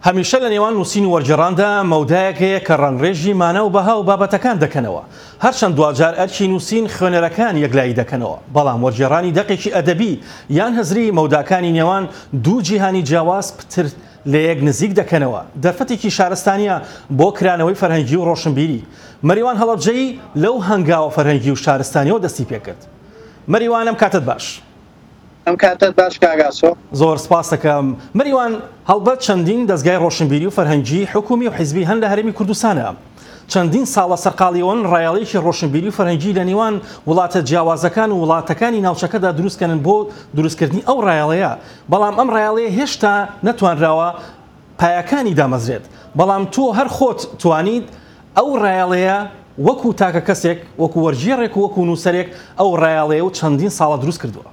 هەمیشە لە نێوان نووسین و وەرجێڕاندا مەودایەک هەیە کە ڕەنڕێژی مانە و بەها و بابەتەکان دەکەنەوە. هەرچەند دوجار ئەرکی نووسین خوێنەرەکان یەکلایی دەکەنەوە، بەڵام وەرجێڕانی دەقێکی ئەدەبی یان هەزری مەوداکانی نێوان دوو جیهانی جیاواز پتر لە یەک نزیک دەکەنەوە. دەرفەتێکی شارستانیە بۆ کرانەوەی فەرهەنگی و ڕۆشنبیری. مەریوان هەڵەبجەیی لەو هەنگاوە فەرهەنگی و شارستانیەوە دەستی پێکرد. مەریوانم کاتت باش. ئەم کاتت باش کاگاسۆ. زۆر سپاس دەکەم. مەریوان هەڵبەت چەندین دەستگای ڕۆشنبیری و فەرهەنگی حکومی و حیزبی هەن لە هەرێمی کوردستانە. چەندین ساڵە سەرقاڵیەوەن ڕایەڵێکی ڕۆشنبیری و فەرهەنگی لە نێوان وڵاتە جیاوازەکان و وڵاتەکانی ناوچەکەدا دروستکەن بۆ دروستکردنی ئەو ڕایەڵەیە. بەڵام ئەم ڕایەڵەیە هێشتا نەتوانراوە پایەکانی دامەزرێت. بەڵام تۆ هەر خۆت توانیت ئەو ڕایەڵەیە وەکو تاکە کەسێک وەکو وەرجێڕێک و وەکو نووسەرێک ئەو ڕایەڵەیە و چەندین ساڵە دروست کردووە.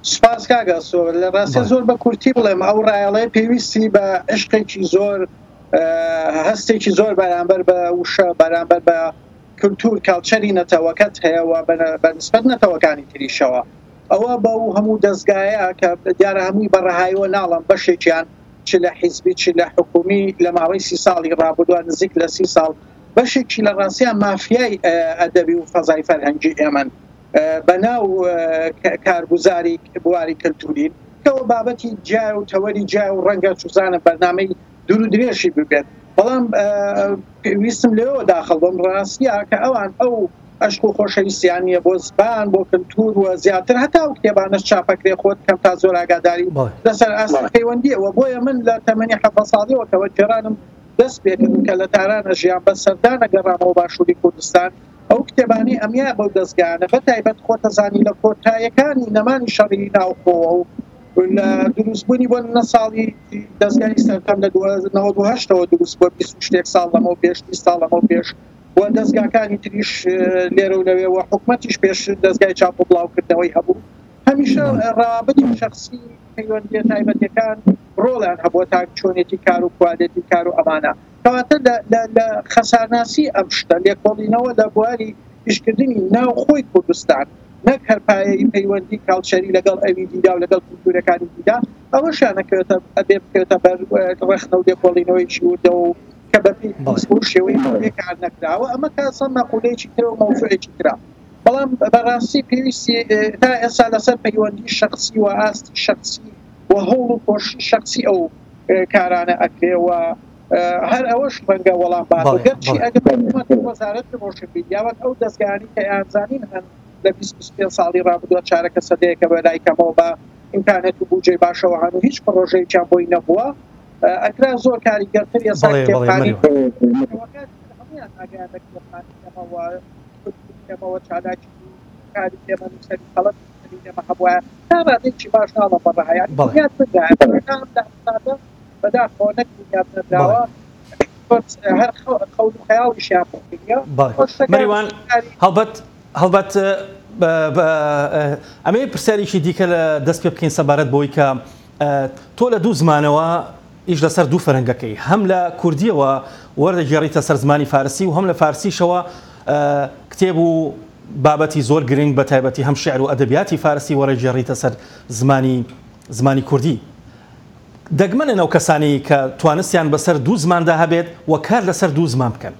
سپاس کاگاسۆ. لە ڕاستی زۆر بە کورتی بڵێم ئەو ڕایەڵەیە پێویستی بە عشقێکی زۆر، هەستێکی زۆر بەرامبەر بە وشە، بەرامبەر بە کولتور کاڵچەری نەتەوەکەت هەیە و بە نسبەت نەتەوەکانی تریشەوە. ئەوە بەو هەموو دەستگایە کە دیارە هەمووی بەڕەهاییەوە ناڵم بەشێکیان چ لە حیزبی چ لە حکومی لە ماوەی 30 ساڵی ڕابردووە نزیک لە 30 ساڵ بەشێکی لە ڕاستیان مافیای ئەدەبی و فەزای فەرهەنگی ئێمەن بەناو کارگوزاری بواری کلتورین کەەوە بابەتی جای و تەوەری جای و ڕەنگە چوزانە بەرنامەی دوور و درێژی ببێت. بەڵام ویستم لەوە داخڵ بەم ڕاستیە کە ئەوان ئەو عشق و خۆشەویستیان نیە بۆ زبان بۆ کلتور و زیاتر هەتا و کتێبانەش چاپەکرێ خۆت کەم تا زۆر ئاگاداری لەسەر ئاستی پەیوەندیەوە. بۆیە من لە تەمەنی 7 ساڵیەوە کەوەجێڕانم دەست پێکردم کە لە تارانە ژیان بە سەردانە گەڕامەوە باشووری کوردستان ئەو کتێبانی ئەمیا بەو دەستگانە بەتایبەت خۆتەزانی لە کۆتاییەکانی نەمانی شەڕی ناوخۆوە و لە دروستبوونی بۆ نە ساڵی دەستگای سەرکەم لە 1998ەوە دروست بۆ 26 ساڵ لەمەوە پێش 20 ساڵ لەمەوە پێش و دەستگاکانی تریش لێرە و لەوێەوە حکومەتیش پێش دەستگای چاپ و بڵاوکردنەوەی هەبوو. هەمیشە ڕابردی شخصی پەیوەندی تایبەتیەکان ڕۆڵیان هەبووە تا چۆنێتی کار و کوالێتی کار و ئەمانە. کەواتە لە خەسارناسی ئەم شتە لێکۆڵینەوە لە بواری پیشکردنی ناوخۆی کوردستان نەک هەرپایەی پەیوەندی کاڵچەری لەگەڵ ئەوی دیدا و لەگەڵ کولتورەکانی دیدا ئەوەشانەکەوێتە ئەبێ بکەوێتە بەر ڕێخنە و لێکۆڵینەوەیکی وردەوە و کە بەپی شێوەی کار نەکراوە. ئەمە کاسەڵ مەقولەیەکی ترە و مەوزوعێکی ترە. بەڵام بەڕاستی پێویستی تا ئێستا لەسەر پەیوەندی شخصی و ئاستی شخصی و هەوڵ و کۆشی شخصی ئەو کارانە ئەکرێەوە هەر ئەوەش ڕەنگە وەڵام باتگەرچی ئەگەر وەزارەت ڕۆشنبیریاوە ئەو دەستگانی کە ئامزانین هەن لە 25 ساڵی ڕابردووە چارەکە سەدەیەکە بەلایکەمەوە بە ئیمکانێت و بودجەی باشەوە هەن و هیچ پرۆژەیەکیان بۆی نەبووە ئەکرا زۆر کاریگەرتر ێستا کتێبخانەی ئەمەوە چالاکی کاری ئێمە نووسەری خەڵەت ئێمە هەبووە تا ڕادێکی باش ناڵە بەڕەهایان بنیاد بدرا بەداخەوە نەک بنیاد نەدراوە هەر خەوت و خەیاڵیشیان بکردە. مەریوان هەڵبەت ئەمەیە پرسیارێکی دیکە لە دەست پێ بکەین سەبارەت بۆی کە تۆ لە دوو زمانەوە ئیش لەسەر دوو فەرهەنگەکەی هەم لە کوردیەوە وەردەگێڕیتە سەر زمانی فارسی و هەم لە فارسیشەوە کتێب و بابەتی زۆر گرنگ بە تایبەتی هەم شێعر و ئەدەبیاتی فارسی وەرەگێڕیتە سەر زمانی کوردی. دەگمەنە نەو کەسانی کە توانستیان بەسەر دوو زماندا هەبێت و کار لەسەر دوو زمان بکەن.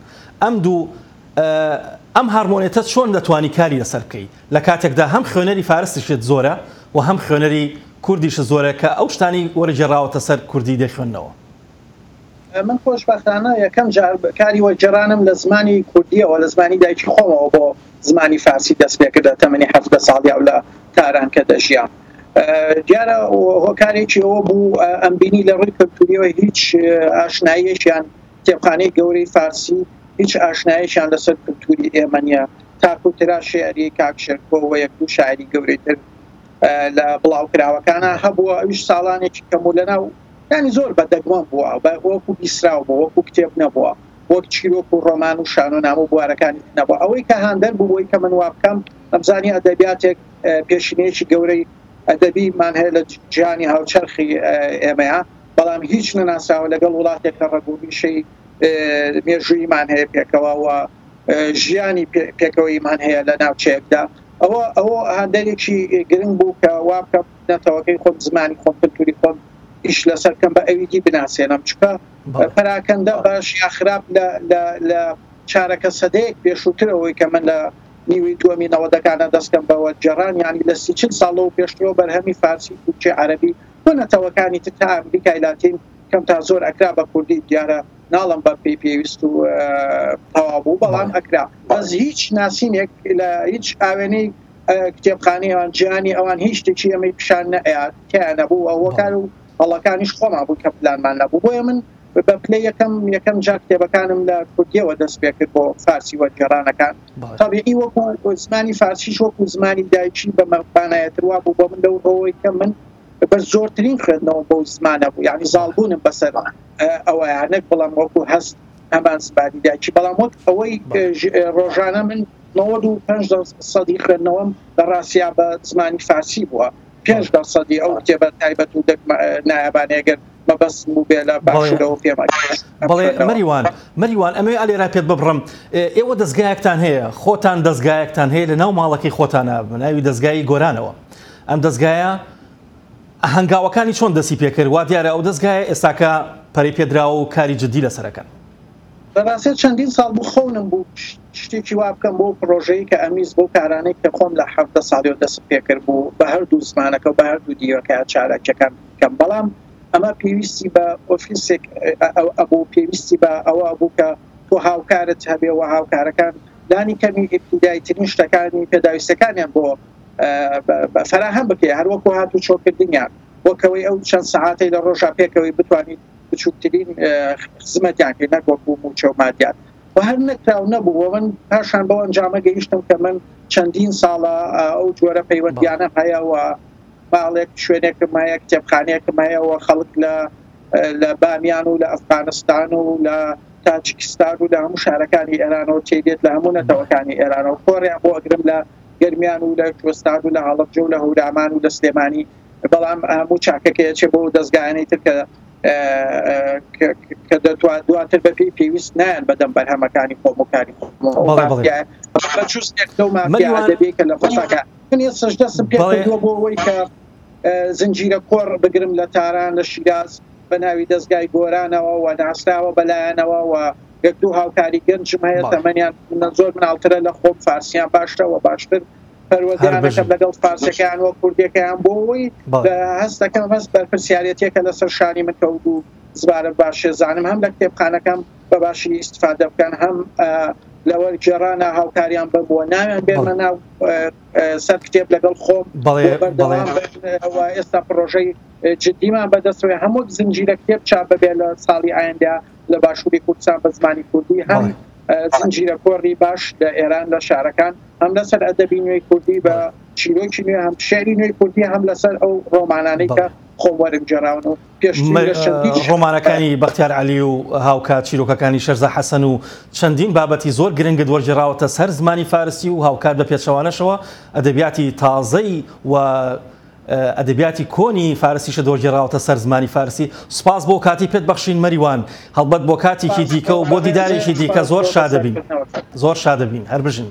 ئەم هارمۆنیەتە چۆن دەتوانی کاری لەسەر بکەیت لە کاتێکدا هەم خوێنەری فارسیشت زۆرە و هەم خوێنەری کوردیش زۆرە کە ئەو شتانی وەرەگێڕاوەتە سەر کوردی دەخوێنەوە؟ من خۆشبەختانە یەکەم جار کاری وەرگێڕانم لە زمانی کوردیەوە لە زمانی دایکی خۆمەوە بۆ زمانی فارسی دەست پێکردە تەمەنی 7 ساڵی ئەو لە تاران کە دەژیان. دیارە هۆکارێکی ئەوە بوو ئەمبینی لە ڕووی کەلتوریەوە هیچ ئاشناییەکیان کتێبخانەی گەورەی فارسی هیچ ئاشناییەکیان لەسەر کەلتوری ئێمە نیە تاکوترا شێعری کاکشێرکۆ و یەک دوو شاعری گەورەیتر لە بڵاوکراوەکانە هەبووە. ئەویش ساڵانێکی کەموو لەناو ینی زۆر بەدەگمەن بووە وەکو بیسراو بوو وەکو کتێب نەبووە وەک چیرۆک و ڕۆمان و شانۆنامە و بوارەکانی نەبووە. ئەوەی کە هاندەر بووەوەی کە من وا بکەم ئەمزانی ئەدەبیاتێک پێشینەیەکی گەورەی ئەدەبیمان هەیە لە جیهانی هاوچەرخی ئێمەیە بەڵام هیچ نەناسراوە لەگەڵ وڵاتێک لە ڕێگوڕیشەی مێژوویمان هەیە پێکەوە و ژیانی پێکەوەیمان هەیە لە ناوچەیەکدا. ئەوە هاندەرێکی گرنگ بوو کە وا بکەم نەتەوەکەی خۆم زمانی خۆم کلتوری خۆم ئیش لەسەرکەم بە ئەویدی بناسیێنم چکە پراکەندە باش یا خراپ لە چارەکە سەدەیەک پێشووترەوەی کە من لە نیوی دووەمی نەوەدەکانە دەستکەم بەوە جێڕان ینی لە 30 ساڵەوە پێشترەوە بەرهەمی فارسی کوچێ عەرەبی بۆ نەتەوەکانی تر تا ئەمریکای لاتین کەم تا زۆر ئەکرا بە کوردی دیارە ناڵم بە پێویست و تەواو بوو بەڵام ئەکرا ئەس هیچ ناسینێک لە هیچ ئاوێنەی کتێبخانەی ئەوان جیهانی ئەوان هیچ شتێکی ئەمەی پیشان نەئەیە نەبوو ئەوە کار و هەڵەکانیش خۆمان بوو کە پلانمان نەبوو بۆیە من بە پلەی یەکەم جا کتێبەکانم لە کوردیەوە دەست پێ کرد بۆ فارسی وەرگێڕانەکان تەبیعی وەکو زمانی فارسیش وەکو زمانی دایکی بە مەبانایەتر وا بوو بۆ من لەو ڕۆی کە من بە زۆرترین خوێندنەوە بۆ زمانە بوو یعنی زاڵبوونم بەسەر ئەوەیانێک بەڵام وەکو هەست هەمان زمانی دایکی بەڵام وەک ئەوەی ڕۆژانە من 95% خوێندنەوەم بەڕاستیا بە زمانی فارسی بووە 5% ئەو کتێبە تایبەت و نایابانێگەر مەبەستم بوو بێ لە باشەوە پێم بەڵێ مەریوان ئەمێ ئالێرا پێت ببڕم ئێوە دەستگایەکتان هەیە خۆتان دەستگایەکتان هەیە لە ناو ماڵەکەی خۆتانە بناوی دەستگای گۆرانەوە ئەم دەستگایە هەنگاوەکانی چۆن دەستی پێکرد وا دیارە ئەو دەستگایە ئێستاکە پەری پێدراوە و کاری جددی لەسەرەکەن بەڕاستی چەندین ساڵ بوو خەونم بوو شتێکی وا بکەم بۆ پرۆژەیە کە ئەمیز بۆ کارانەی کە خۆم لە 17 ساڵی دەست پێکرد بوو بە هەردوو زمانەکە و بە هەردوو دیوەکە چارەکەکان بکەم بەڵام ئەمە پێویستی بە ئۆفیسێک ئەبوو پێویستی بە ئەوە بوو کە تۆ هاوکارت هەبێ و هاوکارەکان لانی کەمی ئیبتیداییترین شتەکانی پێداویستەکانیان بۆ فراهەم بکەی هەروەکو هاتوو چۆکردنیان وەکەوەی ئەو چەند سەعاتەی لە ڕۆژا پێکەوەی بتوانیت بچووکترین خزمەتیان کرد نەک وەکو موچە و مادیات و هەر نەکراو نەبوو من پاشان بەو ئەنجامە گەیشتم کە من چەندین ساڵە ئەو جۆرە پەیوەندیانە هەیە و ماڵێک شوێنێکم هەیە کتێبخانەیەکم هەیە و خەڵک لە بامیان و لە ئەفغانستان و لە تاجیکستان و لە هەموو شارەکانی ئێرانەوە تێدێت لە هەموو نەتەوەکانی ئێرانەوە خۆڕیان بۆ ئەگرم لە گەرمیان و لە کوێستان و لە هەڵەبجە و لە هەورامان و لە سلێمانی بەڵام هەموو چاکەکەیەکێ بۆ دەستگایانەی تر کە دەتوان دواتر بە پێی پێویست نایەن بەدەم بەرهەمەکانی خۆمکاری چستێک لەو مافیا دەبێت کە لە خۆساکە من ێستش دەستم پێ کردووە بۆ ئەوەی کە زنجیرە کۆڕ بگرم لە تاران لە شیراز بە ناوی دەستگای گۆرانەوە و ناسراوە بەلایەنەوە و یەک دوو هاوکاری گەنجم هەیە تەمەنیان زۆر مناڵترە لە خۆم فارسیان باشترەوە باشتر پەروەردیانەکەم لەگەڵ فارسەکان و کوردیەکەیان بۆ ئەوەی هەست دەکەم هەست بەرپرسیارەتێکە لەسەر شانی من کەوت و زبارە باشێ زانم هەم لە کتێبخانەکەم بە باشی ئیستفادە بکەن هەم لە وەرگێڕانە هاوکاریان ببووە ناویان بێنە ناو سەر کتێب لەگەڵ خۆم بەردەوام ئێستا پرۆژەی جددیمان بەدەستەوە هەموو زنجیرە کتێب چاپ ببێت لە ساڵی ئایندا لە باشووری کوردستان بە زمانی کوردی هەم زنجیرە کۆڕی باش لە ئێران لە شارەکان هەم لەسەر ئەدەبی نوێی کوردی بە چیرۆکی نوێ هەم شێری نوێی کوردی هەم لەسەر ئەو ڕۆمانانەی کە خۆم وەرگێڕاون و ڕۆمانەکانی بەختیار عەلی و هاوکات چیرۆکەکانی شەرزە حەسەن و چەندین بابەتی زۆر گرنگت وەرگێڕاوەتە سەر زمانی فارسی و هاوکات بە پێچەوانەشەوە ئەدەبیاتی تازەی و ئەدەبیاتی کۆنی فارسیشە دۆرگێڕاوەتە سەر زمانی فارسی سوپاس بۆ کاتی پێت بەخشین مەریوان هەڵبەت بۆ کاتێکی دیکە و بۆ دیدارێکی دیکە زۆر شادەبین هەر بژین